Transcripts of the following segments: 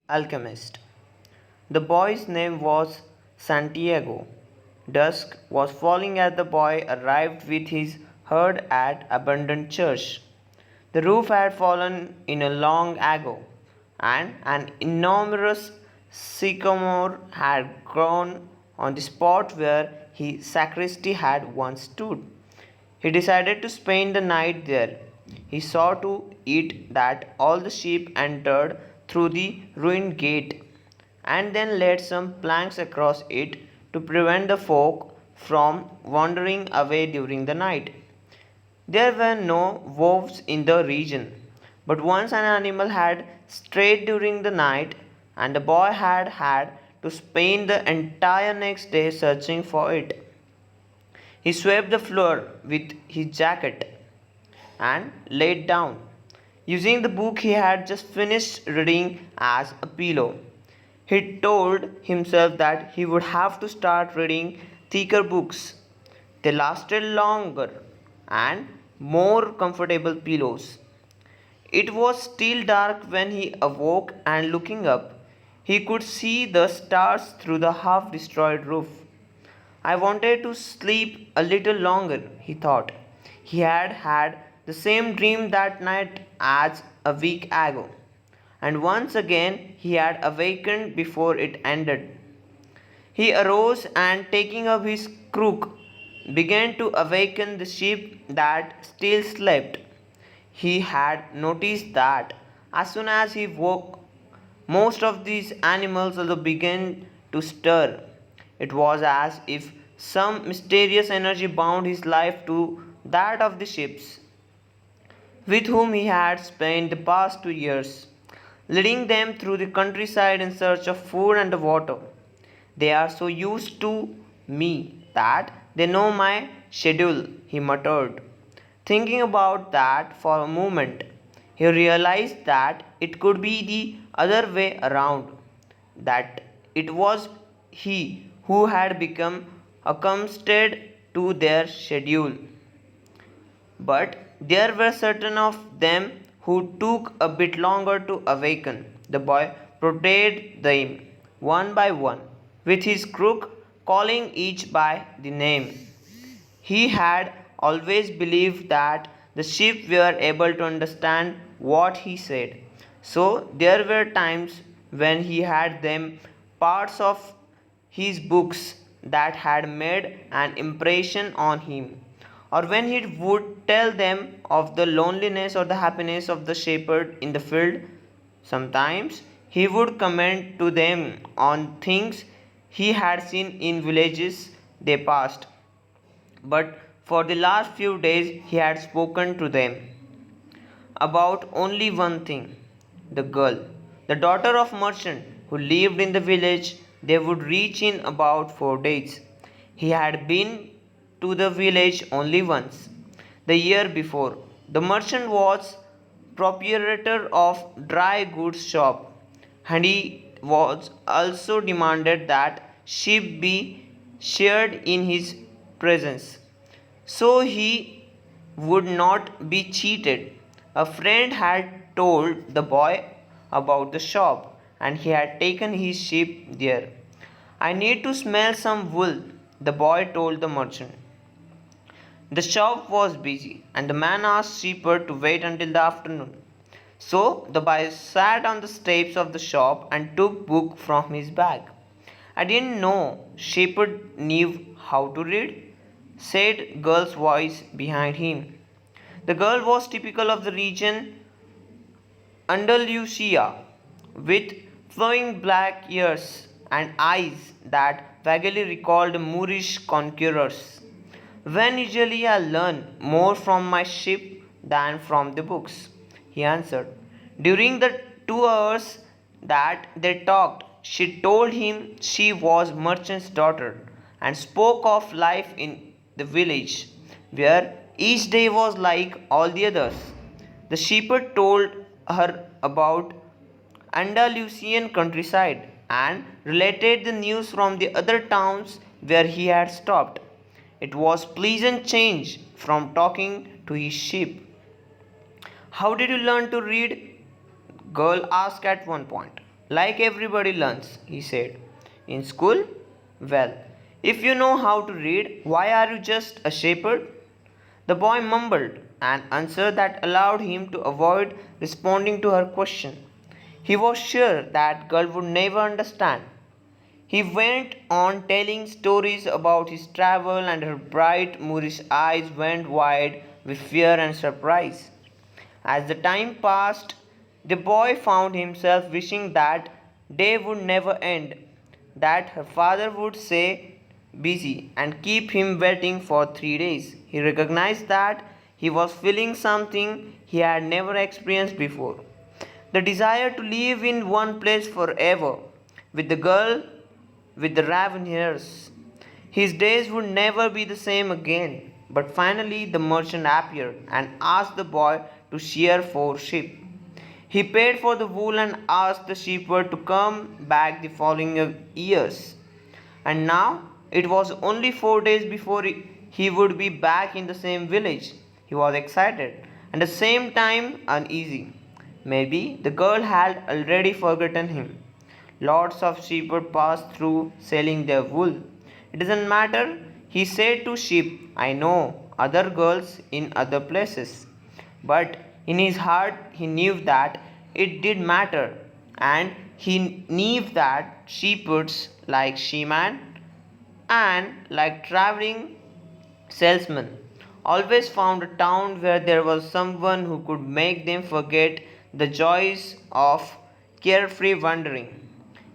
Alchemist. The boy's name was Santiago. Dusk was falling as the boy arrived with his herd at abandoned church. The roof had fallen in a long ago, and an enormous sycamore had grown on the spot where his sacristy had once stood. He decided to spend the night there. He saw to it that all the sheep entered through the ruined gate, and then laid some planks across it to prevent the folk from wandering away during the night. There were no wolves in the region, but once an animal had strayed during the night, and the boy had had to spend the entire next day searching for it. He swept the floor with his jacket and laid down, using the book he had just finished reading as a pillow. He told himself that he would have to start reading thicker books. They lasted longer and more comfortable pillows. It was still dark when he awoke, and looking up, he could see the stars through the half destroyed roof. I wanted to sleep a little longer, he thought. He had had the same dream that night as a week ago, and once again he had awakened before it ended. He arose and, taking up his crook, began to awaken the sheep that still slept. He had noticed that as soon as he woke, most of these animals also began to stir. It was as if some mysterious energy bound his life to that of the sheep, with whom he had spent the past 2 years, leading them through the countryside in search of food and water. They are so used to me that they know my schedule, he muttered. Thinking about that for a moment, he realized that it could be the other way around, that it was he who had become accustomed to their schedule. But there were certain of them who took a bit longer to awaken. The boy prodded them one by one with his crook, calling each by the name. He had always believed that the sheep were able to understand what he said. So there were times when he had them parts of his books that had made an impression on him, or when he would tell them of the loneliness or the happiness of the shepherd in the field. Sometimes he would comment to them on things he had seen in villages they passed, but for the last few days he had spoken to them about only one thing: the girl, the daughter of merchant who lived in the village. They would reach in about 4 days. He had been to the village only once, the year before. The merchant was proprietor of dry goods shop, and he was also demanded that sheep be sheared in his presence, so he would not be cheated. A friend had told the boy about the shop, and he had taken his sheep there. I need to smell some wool, the boy told the merchant. The shop was busy, and the man asked Shepherd to wait until the afternoon. So the boy sat on the steps of the shop and took book from his bag. I didn't know Shepherd knew how to read, said girl's voice behind him. The girl was typical of the region, Andalusia, with flowing black ears and eyes that vaguely recalled Moorish conquerors. When usually I learn more from my sheep than from the books, he answered. During the 2 hours that they talked, she told him she was merchant's daughter, and spoke of life in the village, where each day was like all the others. The shepherd told her about Andalusian countryside and related the news from the other towns where he had stopped. It was pleasant change from talking to his sheep. How did you learn to read? Girl asked at one point. Like everybody learns, he said. In school? Well, if you know how to read, why are you just a shepherd? The boy mumbled an answer that allowed him to avoid responding to her question. He was sure that girl would never understand. He went on telling stories about his travel, and her bright Moorish eyes went wide with fear and surprise. As the time passed, the boy found himself wishing that day would never end, that her father would say busy and keep him waiting for 3 days. He recognized that he was feeling something he had never experienced before, the desire to live in one place forever with the girl with the raven hairs. His days would never be the same again. But finally, the merchant appeared and asked the boy to shear 4 sheep. He paid for the wool and asked the shepherd to come back the following years. And now it was only 4 days before he would be back in the same village. He was excited and at the same time uneasy. Maybe the girl had already forgotten him. Lots of sheep passed through selling their wool. It doesn't matter, he said to sheep, I know other girls in other places. But in his heart, he knew that it did matter, and he knew that shepherds, like sheepmen and like traveling salesmen, always found a town where there was someone who could make them forget the joys of carefree wandering.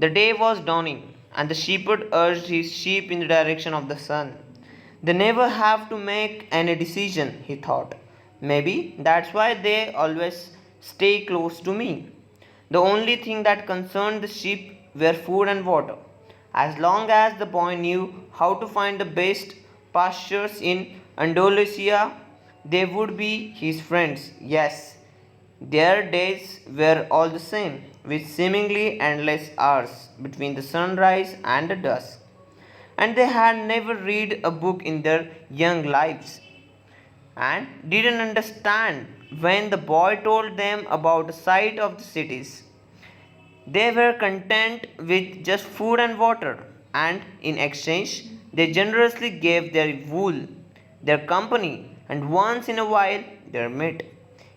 The day was dawning, and the shepherd urged his sheep in the direction of the sun. They never have to make any decision, he thought. Maybe that's why they always stay close to me. The only thing that concerned the sheep were food and water. As long as the boy knew how to find the best pastures in Andalusia, they would be his friends. Yes, their days were all the same, with seemingly endless hours between the sunrise and the dusk. And they had never read a book in their young lives and didn't understand when the boy told them about the sight of the cities. They were content with just food and water, and in exchange, they generously gave their wool, their company, and once in a while their meat.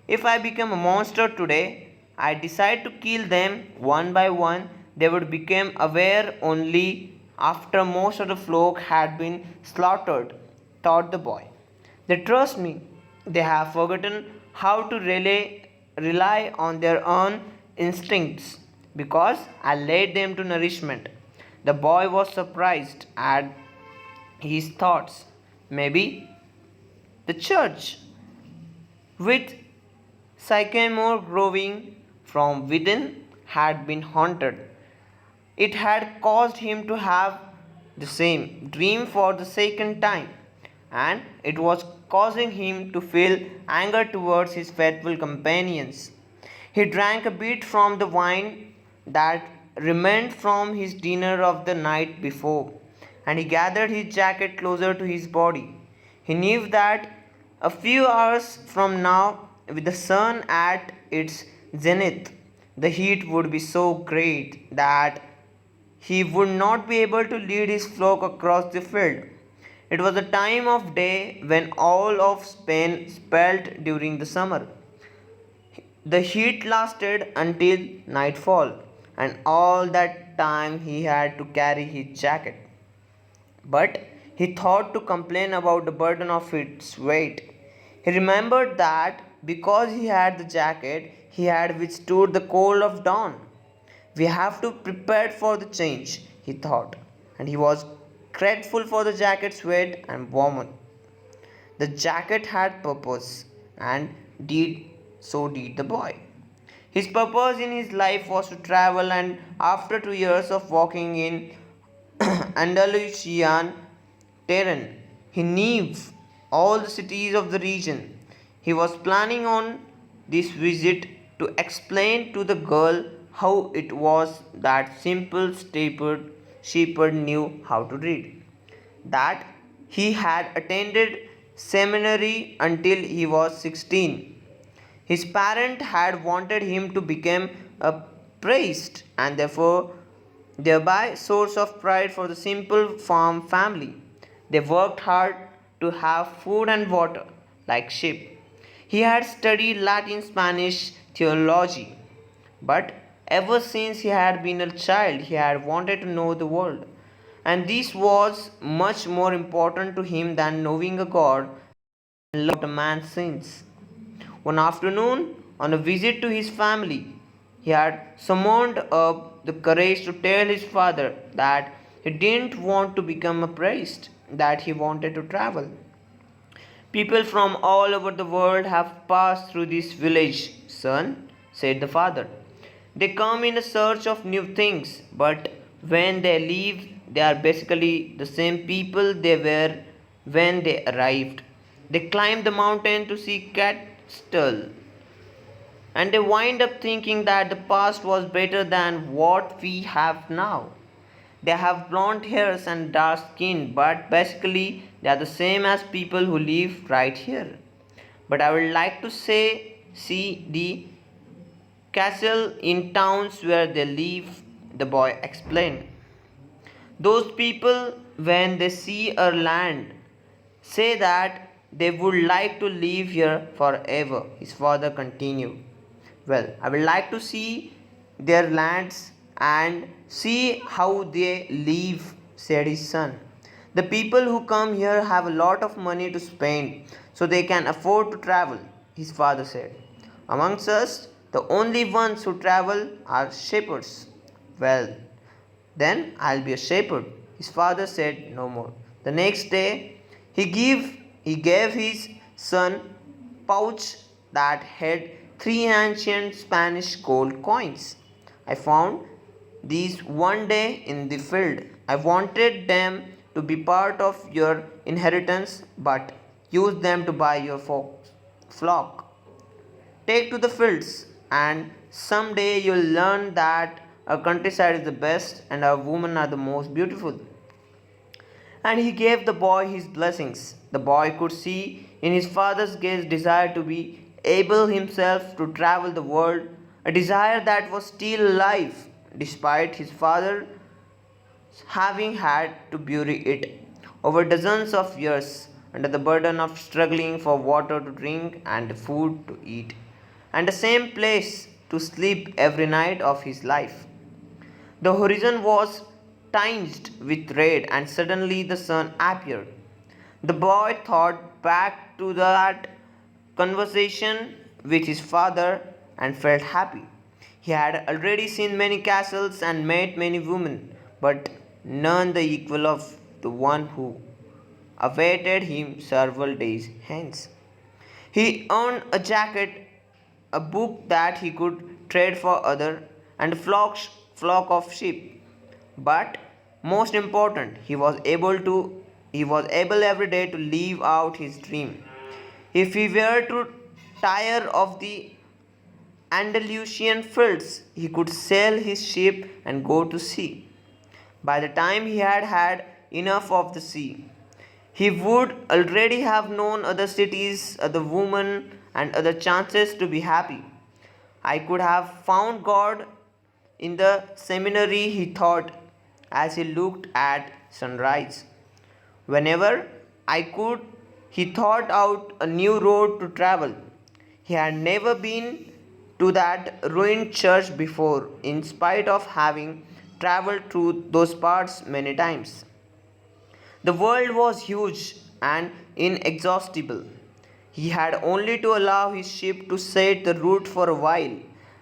If I become a monster today, I decide to kill them one by one, they would become aware only after most of the flock had been slaughtered, thought the boy. They trust me. They have forgotten how to rely on their own instincts because I led them to nourishment. The boy was surprised at his thoughts. Maybe the church, with sycamore growing from within, had been haunted. It had caused him to have the same dream for the second time, and it was causing him to feel anger towards his faithful companions. He drank a bit from the wine that remained from his dinner of the night before, and he gathered his jacket closer to his body. He knew that a few hours from now, with the sun at its zenith, the heat would be so great that he would not be able to lead his flock across the field. It was a time of day when all of Spain spelt during the summer. The heat lasted until nightfall, and all that time he had to carry his jacket. But he thought to complain about the burden of its weight. He remembered that because he had the jacket, he had withstood the cold of dawn. We have to prepare for the change, he thought, and he was grateful for the jacket's weight and warmth. The jacket had purpose, and did so did the boy. His purpose in his life was to travel, and after 2 years of walking in Andalusian terrain, he knew all the cities of the region. He was planning on this visit to explain to the girl how it was that simple shepherd knew how to read, that he had attended seminary until he was 16. His parents had wanted him to become a praised and thereby source of pride for the simple farm family. They worked hard to have food and water like sheep. He had studied Latin Spanish theology, but ever since he had been a child, he had wanted to know the world. And this was much more important to him than knowing a God and loved a man's sins. One afternoon, on a visit to his family, he had summoned up the courage to tell his father that he didn't want to become a priest, that he wanted to travel. People from all over the world have passed through this village, son, said the father. They come in a search of new things, but when they leave, they are basically the same people they were when they arrived. They climb the mountain to see cattle, and they wind up thinking that the past was better than what we have now. They have blonde hairs and dark skin, but basically they are the same as people who live right here. But I would like to see the castle in towns where they live, the boy explained. Those people, when they see our land, say that they would like to live here forever, his father continued. Well, I would like to see their lands and see how they live, said his son. The people who come here have a lot of money to spend, so they can afford to travel, his father said. Amongst us, the only ones who travel are shepherds. Well, then I'll be a shepherd. His father said no more. The next day, he gave his son pouch that had three ancient Spanish gold coins. I found these one day in the field. I wanted them to be part of your inheritance, but use them to buy your flock. Take to the fields, and someday you'll learn that our countryside is the best and our women are the most beautiful. And he gave the boy his blessings. The boy could see in his father's gaze desire to be able himself to travel the world, a desire that was still alive despite his father having had to bury it over dozens of years under the burden of struggling for water to drink and food to eat, and the same place to sleep every night of his life. The horizon was tinged with red, and suddenly the sun appeared. The boy thought back to that conversation with his father and felt happy. He had already seen many castles and met many women, but none the equal of the one who awaited him several days hence. He earned a jacket, a book that he could trade for other, and a flock of sheep. But most important, he was able every day to live out his dream. If he were to tire of the Andalusian fields, he could sell his sheep and go to sea. By the time he had had enough of the sea, he would already have known other cities, other women, and other chances to be happy. I could have found God in the seminary, he thought as he looked at sunrise. Whenever I could, he thought out a new road to travel. He had never been to that ruined church before, in spite of having traveled through those parts many times. The world was huge and inexhaustible. He had only to allow his ship to set the route for a while,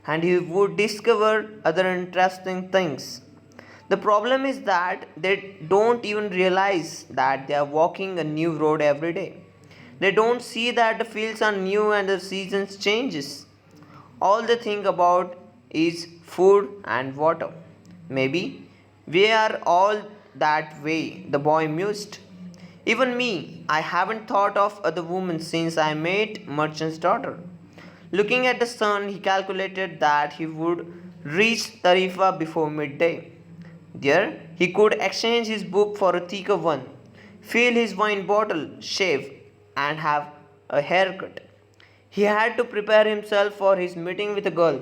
and he would discover other interesting things. The problem is that they don't even realize that they are walking a new road every day. They don't see that the fields are new and the seasons changes. All they think about is food and water. Maybe we are all that way, the boy mused. Even me, I haven't thought of other women since I met merchant's daughter. Looking at the sun, he calculated that he would reach Tarifa before midday. There, he could exchange his book for a thicker one, fill his wine bottle, shave, and have a haircut. He had to prepare himself for his meeting with a girl.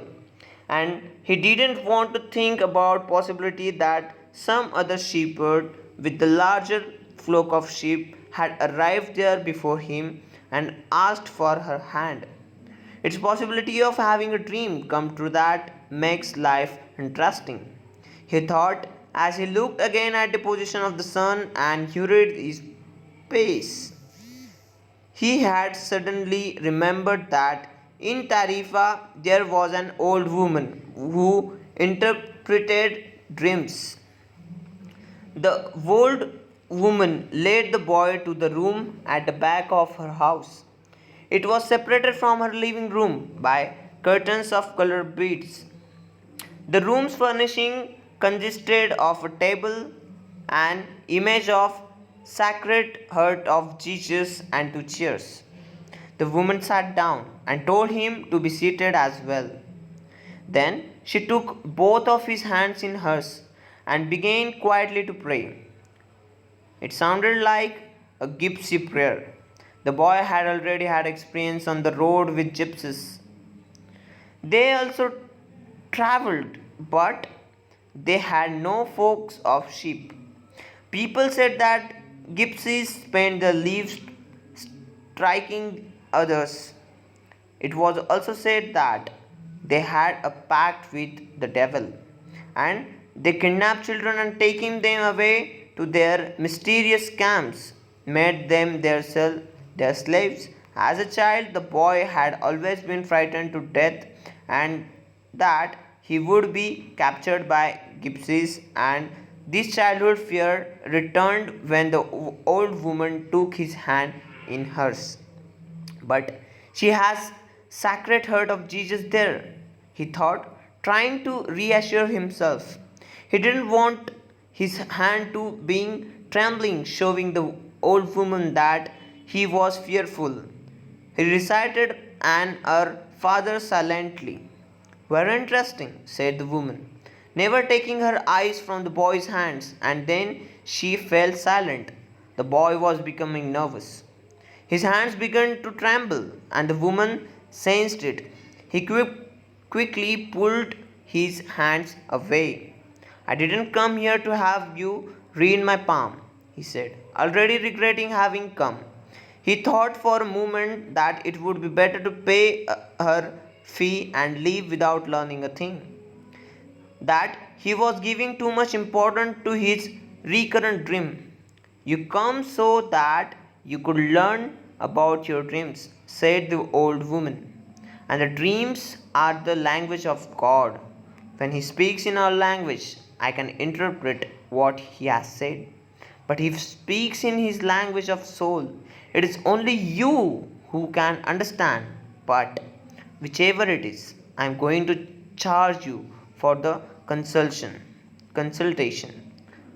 and he didn't want to think about possibility that some other shepherd with the larger flock of sheep had arrived there before him and asked for her hand. It's possibility of having a dream come true that makes life interesting, he thought as he looked again at the position of the sun and hurried his pace. He had suddenly remembered that in Tarifa there was an old woman who interpreted dreams. The old woman led the boy to the room at the back of her house. It was separated from her living room by curtains of colored beads. The room's furnishing consisted of a table, an image of Sacred Heart of Jesus, and two chairs. The woman sat down and told him to be seated as well. Then she took both of his hands in hers and began quietly to pray. It sounded like a gypsy prayer. The boy had already had experience on the road with gypsies. They also traveled, but they had no flocks of sheep. People said that gypsies spent their lives striking others. It was also said that they had a pact with the devil and they kidnapped children and taking them away to their mysterious camps, made them their slaves. As a child, the boy had always been frightened to death and that he would be captured by gypsies, and this childhood fear returned when the old woman took his hand in hers. But she has Sacred Heart of Jesus there, he thought, trying to reassure himself. He didn't want his hand to being trembling, showing the old woman that he was fearful. He recited an Our Father silently. Very interesting, said the woman, never taking her eyes from the boy's hands, and then she fell silent. The boy was becoming nervous. His hands began to tremble, and the woman sensed it. He quickly pulled his hands away. I didn't come here to have you read my palm, he said, already regretting having come. He thought for a moment that it would be better to pay her fee and leave without learning a thing. That he was giving too much importance to his recurrent dream. You come so that you could learn about your dreams, said the old woman. And the dreams are the language of God. When He speaks in our language, I can interpret what He has said. But if He speaks in His language of soul, it is only you who can understand. But whichever it is, I am going to charge you for the consultation.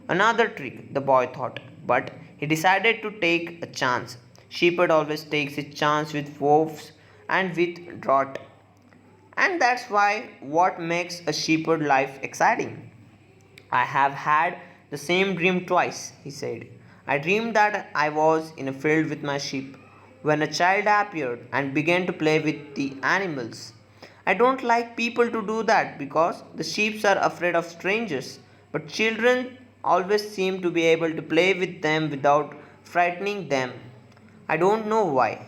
Another trick, the boy thought, but he decided to take a chance. Shepherd always takes his chance with wolves and with drought. And that's why what makes a shepherd life exciting. I have had the same dream twice, he said. I dreamed that I was in a field with my sheep when a child appeared and began to play with the animals. I don't like people to do that because the sheep are afraid of strangers, but children always seem to be able to play with them without frightening them. I don't know why.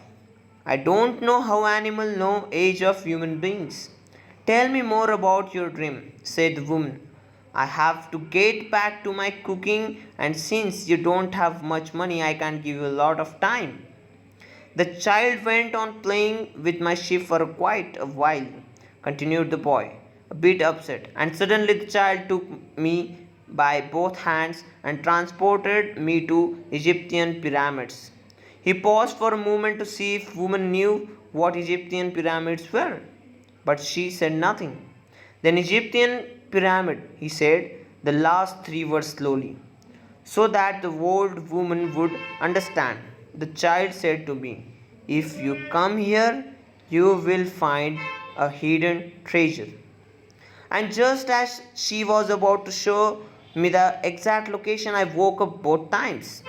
I don't know how animals know age of human beings. Tell me more about your dream, said the woman. I have to get back to my cooking, and since you don't have much money, I can't give you a lot of time. The child went on playing with my sheep for quite a while, continued the boy, a bit upset, and suddenly the child took me by both hands and transported me to Egyptian pyramids. He paused for a moment to see if woman knew what Egyptian pyramids were, but she said nothing. Then Egyptian pyramid, he said the last three words slowly, so that the old woman would understand. The child said to me, if you come here, you will find a hidden treasure. And just as she was about to show me the exact location, I woke up both times.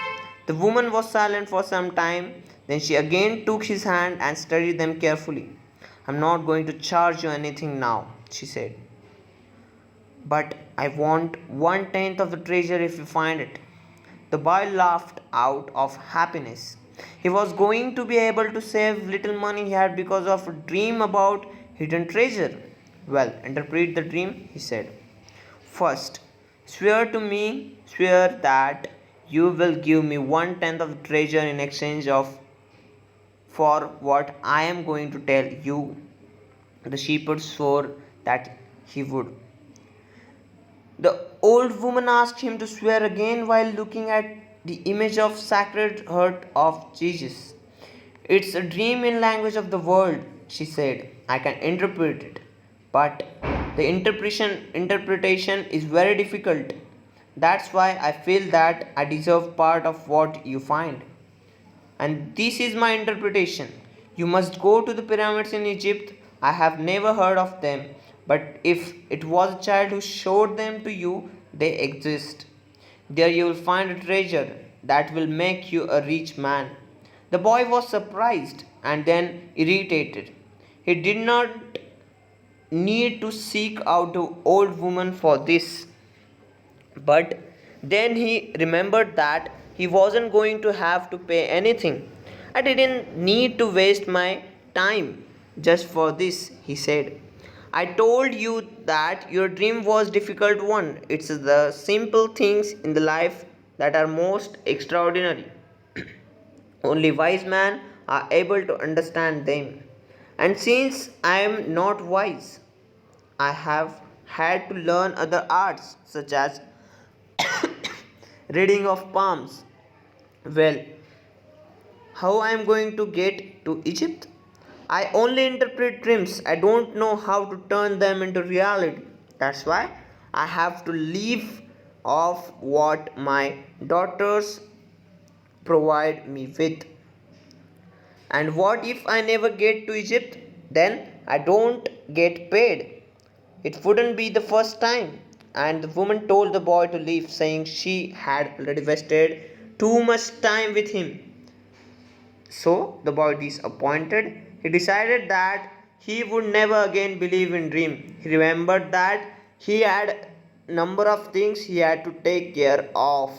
The woman was silent for some time, then she again took his hand and studied them carefully. I'm not going to charge you anything now, she said. But I want 1/10 of the treasure if you find it. The boy laughed out of happiness. He was going to be able to save little money he had because of a dream about hidden treasure. Well, interpret the dream, he said. First, swear that you will give me 1/10 of the treasure in exchange of for what I am going to tell you. The shepherd swore that he would. The old woman asked him to swear again while looking at the image of Sacred Heart of Jesus. It's a dream in language of the world, she said. I can interpret it, but the interpretation is very difficult. That's why I feel that I deserve part of what you find. And this is my interpretation. You must go to the pyramids in Egypt. I have never heard of them, but if it was a child who showed them to you, they exist. There you will find a treasure that will make you a rich man. The boy was surprised and then irritated. He did not need to seek out the old woman for this. But then he remembered that he wasn't going to have to pay anything. I didn't need to waste my time just for this, he said. I told you that your dream was difficult one. It's the simple things in the life that are most extraordinary. Only wise men are able to understand them. And since I am not wise, I have had to learn other arts such as reading of palms. Well, how I am going to get to Egypt? I only interpret dreams. I don't know how to turn them into reality. That's why I have to live off what my daughters provide me with. And what if I never get to Egypt? Then I don't get paid. It wouldn't be the first time. And the woman told the boy to leave, saying she had already wasted too much time with him. So the boy, disappointed, he decided that he would never again believe in dream. He remembered that he had number of things he had to take care of.